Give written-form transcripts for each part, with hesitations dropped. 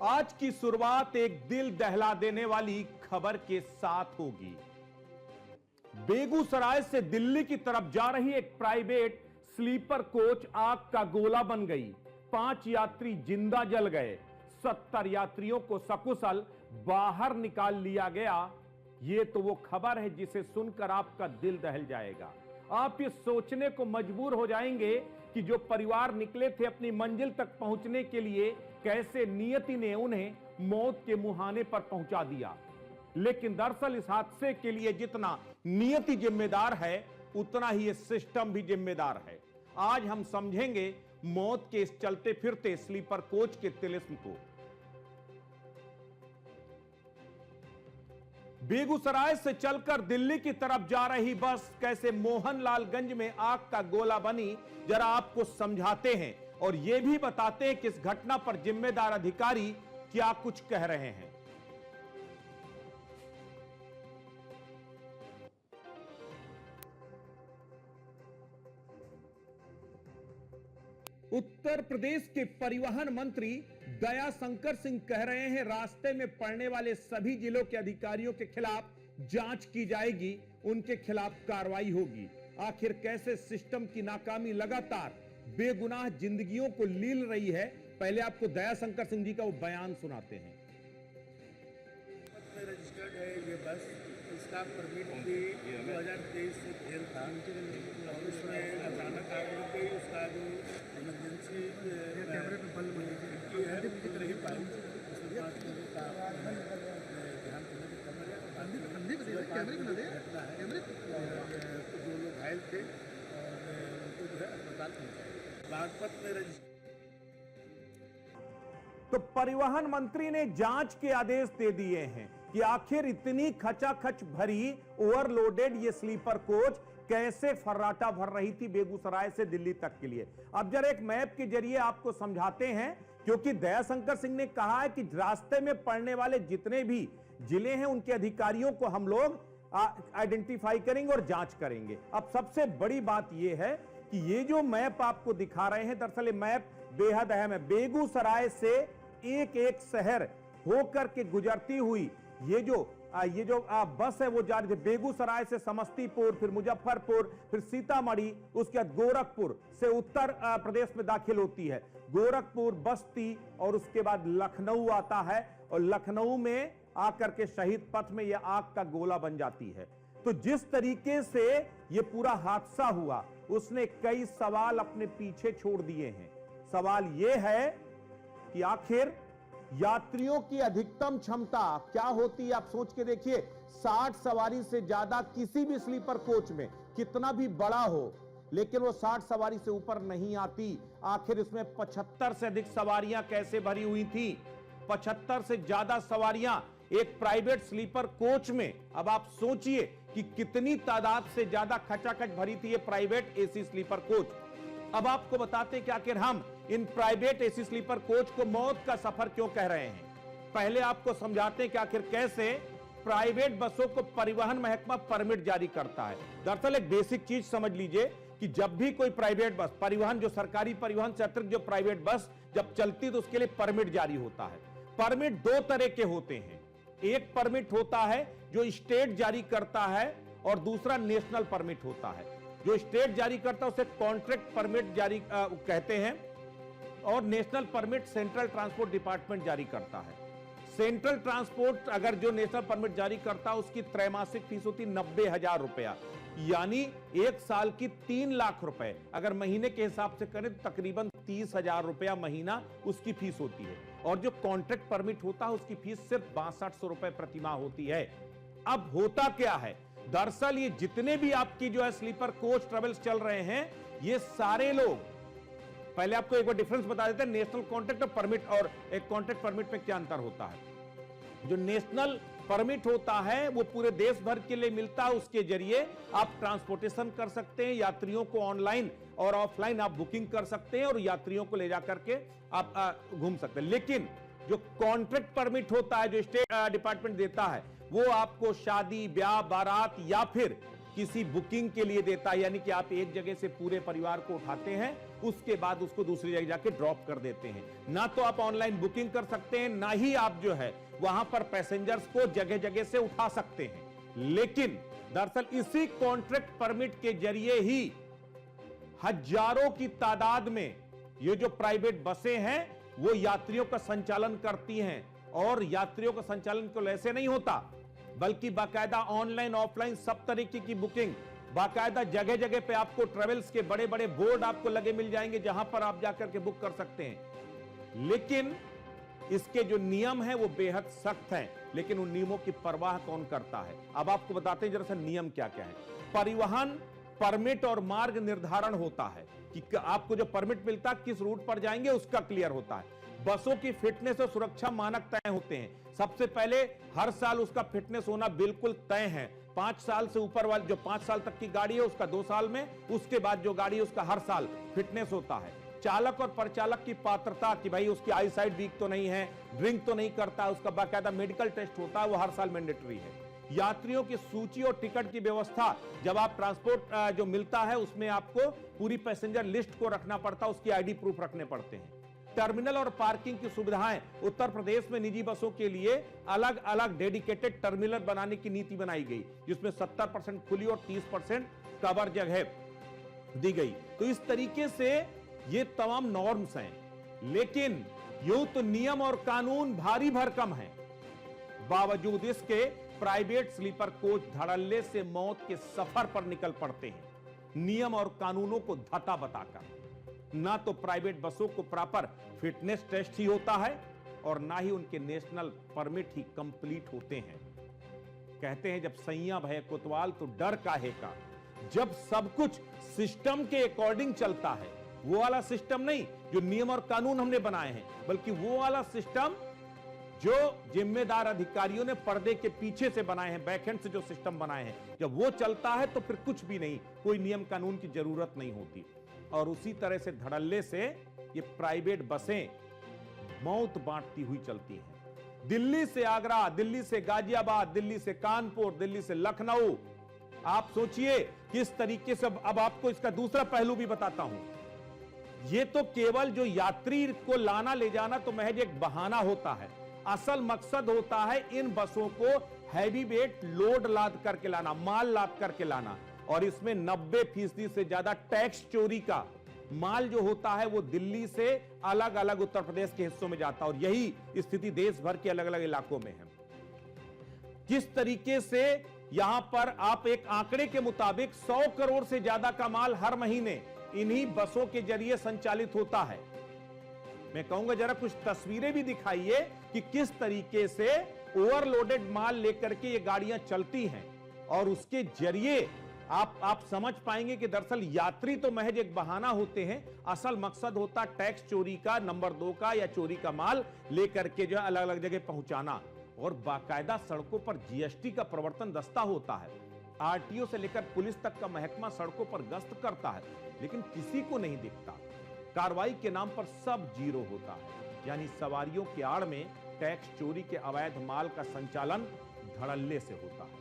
आज की शुरुआत एक दिल दहला देने वाली खबर के साथ होगी। बेगूसराय से दिल्ली की तरफ जा रही एक प्राइवेट स्लीपर कोच आग का गोला बन गई। 5 यात्री जिंदा जल गए। 70 यात्रियों को सकुशल बाहर निकाल लिया गया। यह तो वो खबर है जिसे सुनकर आपका दिल दहल जाएगा। आप ये सोचने को मजबूर हो जाएंगे कि जो परिवार निकले थे अपनी मंजिल तक पहुंचने के लिए, कैसे नियति ने उन्हें मौत के मुहाने पर पहुंचा दिया। लेकिन दरअसल इस हादसे के लिए जितना नियति जिम्मेदार है, उतना ही ये सिस्टम भी जिम्मेदार है। आज हम समझेंगे मौत के इस चलते फिरते स्लीपर कोच के तिलिस्म को। बेगूसराय से चलकर दिल्ली की तरफ जा रही बस कैसे मोहनलालगंज में आग का गोला बनी, जरा आपको समझाते हैं और यह भी बताते हैं कि इस घटना पर जिम्मेदार अधिकारी क्या कुछ कह रहे हैं। उत्तर प्रदेश के परिवहन मंत्री दयाशंकर सिंह कह रहे हैं, रास्ते में पड़ने वाले सभी जिलों के अधिकारियों के खिलाफ जांच की जाएगी, उनके खिलाफ कार्रवाई होगी। आखिर कैसे सिस्टम की नाकामी लगातार बेगुनाह जिंदगियों को लील रही है, पहले आपको दयाशंकर सिंह जी का वो बयान सुनाते हैं। रजिस्टर्ड है ये बस, इसका परमिट भी 2023 से फेल था और उसमें अचानक आग लग गई। उसका जो इमरजेंसी कैमरे पे बल्ब की है उतर ही पाई, उसमें 5 लोगों का ध्यान करने की खबर है। जो लोग घायल थे और उनको जो है अस्पताल पहुँचाया। बागपत में रजिस्टर। तो परिवहन मंत्री ने जांच के आदेश दे दिए हैं कि आखिर इतनी खचाखच भरी ओवरलोडेड ये स्लीपर कोच कैसे फर्राटा भर रही थी बेगूसराय से दिल्ली तक के लिए। अब जरा एक मैप के जरिए आपको समझाते हैं, क्योंकि दयाशंकर सिंह ने कहा है कि रास्ते में पड़ने वाले जितने भी जिले हैं उनके अधिकारियों को हम लोग आइडेंटिफाई करेंगे और जांच करेंगे। अब सबसे बड़ी बात यह है कि ये जो मैप आपको दिखा रहे हैं, दरअसल ये मैप बेहद अहम है। बेगूसराय से एक एक शहर होकर के गुजरती हुई ये जो बस है वो जा रही थी। बेगूसराय से समस्तीपुर, फिर मुजफ्फरपुर, फिर सीतामढ़ी, उसके बाद गोरखपुर से उत्तर प्रदेश में दाखिल होती है। गोरखपुर, बस्ती और उसके बाद लखनऊ आता है और लखनऊ में आकर के शहीद पथ में यह आग का गोला बन जाती है। तो जिस तरीके से यह पूरा हादसा हुआ, उसने कई सवाल अपने पीछे छोड़ दिए हैं। सवाल यह है कि आखिर यात्रियों की अधिकतम क्षमता क्या होती है, आप सोच के देखिए। 60 सवारी से ज्यादा किसी भी स्लीपर कोच में, कितना भी बड़ा हो, लेकिन वो 60 सवारी से ऊपर नहीं आती। आखिर इसमें 75 से अधिक सवारियां कैसे भरी हुई थी? 75 से ज्यादा सवारियां एक प्राइवेट स्लीपर कोच में। अब आप सोचिए कि कितनी तादाद से ज्यादा खचाखच भरी थी ये प्राइवेट एसी स्लीपर कोच। अब आपको बताते हैं कि आखिर हम इन प्राइवेट एसी स्लीपर कोच को मौत का सफर क्यों कह रहे हैं। पहले आपको समझाते हैं कि आखिर कैसे प्राइवेट बसों को परिवहन महकमा परमिट जारी करता है। दरअसल एक बेसिक चीज समझ लीजिए कि जब भी कोई प्राइवेट बस, परिवहन जो सरकारी परिवहन से अतिरिक्त जो प्राइवेट बस जब चलती तो उसके लिए परमिट जारी होता है। परमिट 2 तरह के होते हैं। एक परमिट होता है जो स्टेट जारी करता है और दूसरा नेशनल परमिट होता है। जो स्टेट जारी करता है उसे कॉन्ट्रैक्ट परमिट जारी कहते हैं और national permit central transport department जारी करता है। सेंट्रल ट्रांसपोर्ट अगर जो नेशनल परमिट जारी करता है उसकी त्रैमासिक फीस होती 90,000 रुपया, यानी 1 साल की 3 लाख रुपए। अगर महीने के हिसाब से करें तो तकरीबन 30,000 रुपया महीना उसकी फीस होती है। और जो कॉन्ट्रैक्ट परमिट होता है उसकी फीस सिर्फ 6200 रुपए प्रतिमाह होती है। अब होता क्या है, दरअसल ये जितने भी आपकी जो है स्लीपर कोच ट्रेवल्स चल रहे हैं, ये सारे लोग, पहले आपको एक बार डिफरेंस बता देते हैं नेशनल कॉन्ट्रैक्ट परमिट और एक कॉन्ट्रैक्ट परमिट में क्या अंतर होता है। जो नेशनल परमिट होता है वो पूरे देश भर के लिए मिलता है। उसके जरिए आप ट्रांसपोर्टेशन कर सकते हैं, यात्रियों को ऑनलाइन और ऑफलाइन आप बुकिंग कर सकते हैं और यात्रियों को ले जाकर के आप घूम सकते हैं। लेकिन जो कॉन्ट्रैक्ट परमिट होता है, जो स्टेट डिपार्टमेंट देता है, वो आपको शादी, ब्याह, बारात या फिर किसी बुकिंग के लिए देता है, यानी कि आप एक जगह से पूरे परिवार को उठाते हैं, उसके बाद उसको दूसरी जगह जाके ड्रॉप कर देते हैं। ना तो आप ऑनलाइन बुकिंग कर सकते हैं, ना ही आप जो है वहां पर पैसेंजर्स को जगह जगह से उठा सकते हैं। लेकिन दरअसल इसी कॉन्ट्रैक्ट परमिट के जरिए ही हजारों की तादाद में ये जो प्राइवेट बसें हैं वो यात्रियों का संचालन करती हैं। और यात्रियों का संचालन केवल ऐसे नहीं होता, बल्कि बाकायदा ऑनलाइन ऑफलाइन सब तरीके की बुकिंग, बाकायदा जगह जगह पे आपको ट्रेवल्स के बड़े बड़े बोर्ड आपको लगे मिल जाएंगे जहां पर आप जाकर के बुक कर सकते हैं। लेकिन इसके जो नियम हैं वो बेहद सख्त हैं, लेकिन उन नियमों की परवाह कौन करता है। अब आपको बताते हैं दरअसल नियम क्या क्या है। परिवहन परमिट और मार्ग निर्धारण होता है कि आपको जो परमिट मिलता है किस रूट पर जाएंगे उसका क्लियर होता है। बसों की फिटनेस और सुरक्षा मानक तय होते हैं। सबसे पहले हर साल उसका फिटनेस होना बिल्कुल तय है। 5 साल से ऊपर वाली जो 5 साल तक की गाड़ी है उसका 2 साल में, उसके बाद जो गाड़ी है उसका हर साल फिटनेस होता है। चालक और परिचालक की पात्रता कि भाई उसकी आई साइट वीक तो नहीं है, ड्रिंक तो नहीं करता, उसका बाकायदा मेडिकल टेस्ट होता है, वो हर साल मैंडेटरी है। यात्रियों की सूची और टिकट की व्यवस्था, जब आप ट्रांसपोर्ट जो मिलता है उसमें आपको पूरी पैसेंजर लिस्ट को रखना पड़ता है, उसकी आईडी प्रूफ रखने पड़ते हैं। टर्मिनल और पार्किंग की सुविधाएं, उत्तर प्रदेश में निजी बसों के लिए अलग अलग डेडिकेटेड टर्मिनल बनाने की नीति बनाई गई, जिसमें 70% खुली और 30% कवर जगह दी गई। तो इस तरीके से ये तमाम नॉर्म्स हैं। लेकिन यूं तो नियम और कानून भारी भरकम है, बावजूद इसके प्राइवेट स्लीपर कोच धड़ल्ले से मौत के सफर पर निकल पड़ते हैं, नियम और कानूनों को धता बताकर। ना तो प्राइवेट बसों को प्रॉपर फिटनेस टेस्ट ही होता है और ना ही उनके नेशनल परमिट ही कंप्लीट होते हैं। कहते हैं जब सैया भय कोतवाल तो डर काहे का। जब सब कुछ सिस्टम के अकॉर्डिंग चलता है, वो वाला सिस्टम नहीं जो नियम और कानून हमने बनाए हैं, बल्कि वो वाला सिस्टम जो जिम्मेदार अधिकारियों ने पर्दे के पीछे से बनाए हैं, बैकएंड से जो सिस्टम बनाए हैं, जब वो चलता है तो फिर कुछ भी नहीं, कोई नियम कानून की जरूरत नहीं होती। और उसी तरह से धड़ल्ले से ये प्राइवेट बसें मौत बांटती हुई चलती हैं। दिल्ली से आगरा, दिल्ली से गाजियाबाद, दिल्ली से कानपुर, दिल्ली से लखनऊ। आप सोचिए किस तरीके से। अब आपको इसका दूसरा पहलू भी बताता हूं। ये तो केवल जो यात्री को लाना ले जाना तो महज एक बहाना होता है। असल मकसद होता है इन बसों को हैवी वेट लोड लाद करके लाना, माल लाद करके लाना। और इसमें 90% से ज्यादा टैक्स चोरी का माल जो होता है वो दिल्ली से अलग अलग उत्तर प्रदेश के हिस्सों में जाता है। और यही स्थिति देश भर के अलग अलग इलाकों में है। किस तरीके से यहां पर आप एक आंकड़े के मुताबिक 100 करोड़ से ज्यादा का माल हर महीने इन्हीं बसों के जरिए संचालित होता है। मैं कहूंगा जरा कुछ तस्वीरें भी दिखाइए कि किस तरीके से ओवरलोडेड माल लेकर के ये गाड़ियां चलती हैं। और उसके जरिए आप समझ पाएंगे कि दरअसल यात्री तो महज एक बहाना होते हैं, असल मकसद होता टैक्स चोरी का, नंबर 2 का या चोरी का माल लेकर के जो है अलग अलग जगह पहुंचाना। और बाकायदा सड़कों पर जीएसटी का प्रवर्तन दस्ता होता है। आरटीओ से लेकर पुलिस तक का महकमा सड़कों पर गश्त करता है, लेकिन किसी को नहीं दिखता। कार्रवाई के नाम पर सब जीरो होता है। यानी सवारियों के आड़ में टैक्स चोरी के अवैध माल का संचालन धड़ल्ले से होता है।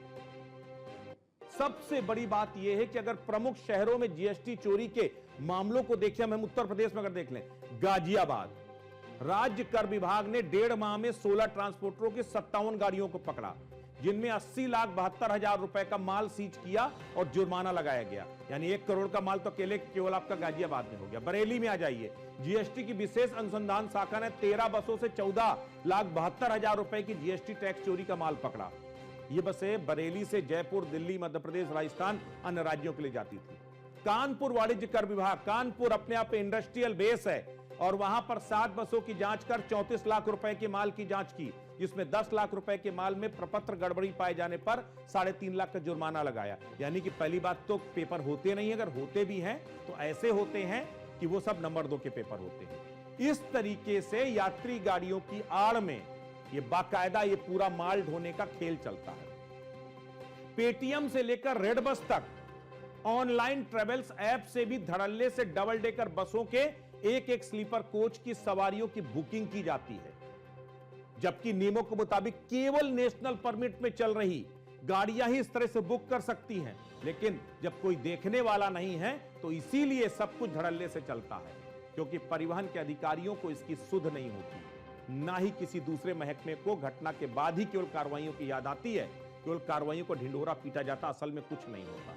सबसे बड़ी बात यह है कि अगर प्रमुख शहरों में जीएसटी चोरी के मामलों को देखें, हम उत्तर प्रदेश में अगर देख लें, गाजियाबाद राज्य कर विभाग ने 1.5 माह में 16 ट्रांसपोर्टरों की 57 गाड़ियों को पकड़ा, जिनमें 80,72,000 रुपए का माल सीज किया और जुर्माना लगाया गया। यानी 1 करोड़ का माल तो केवल आपका गाजियाबाद में हो गया। बरेली में आ जाइए, जीएसटी की विशेष अनुसंधान शाखा ने 13 बसों से 14,72,000 रुपए की जीएसटी टैक्स चोरी का माल पकड़ा। ये बसें बरेली से जयपुर, दिल्ली, मध्य प्रदेश, राजस्थान, अन्य राज्यों के लिए जाती थी। कानपुर वाणिज्य कर विभाग, कानपुर अपने आप इंडस्ट्रियल बेस है और वहां पर 7 बसों की जांच कर 34 लाख रुपए के माल की जांच की, जिसमें 10 लाख रुपए के माल में प्रपत्र गड़बड़ी पाए जाने पर 3.5 लाख का जुर्माना लगाया। यानी कि पहली बात तो पेपर होते नहीं, अगर होते भी हैं तो ऐसे होते हैं कि वो सब नंबर 2 के पेपर होते हैं। इस तरीके से यात्री गाड़ियों की आड़ में ये बाकायदा ये पूरा माल ढोने का खेल चलता है। पेटीएम से लेकर रेड बस तक ऑनलाइन ट्रेवल्स ऐप से भी धड़ल्ले से डबल डेकर बसों के एक स्लीपर कोच की सवारियों की बुकिंग की जाती है, जबकि नियमों के मुताबिक केवल नेशनल परमिट में चल रही गाड़ियां ही इस तरह से बुक कर सकती हैं, लेकिन जब कोई देखने वाला नहीं है तो इसीलिए सब कुछ धड़ल्ले से चलता है, क्योंकि परिवहन के अधिकारियों को इसकी सुध नहीं होती, ना ही किसी दूसरे महकमे को घटना के बाद ही केवल कार्रवाइयों की याद आती है। केवल कार्रवाइयों को ढिंढोरा पीटा जाता, असल में कुछ नहीं होता।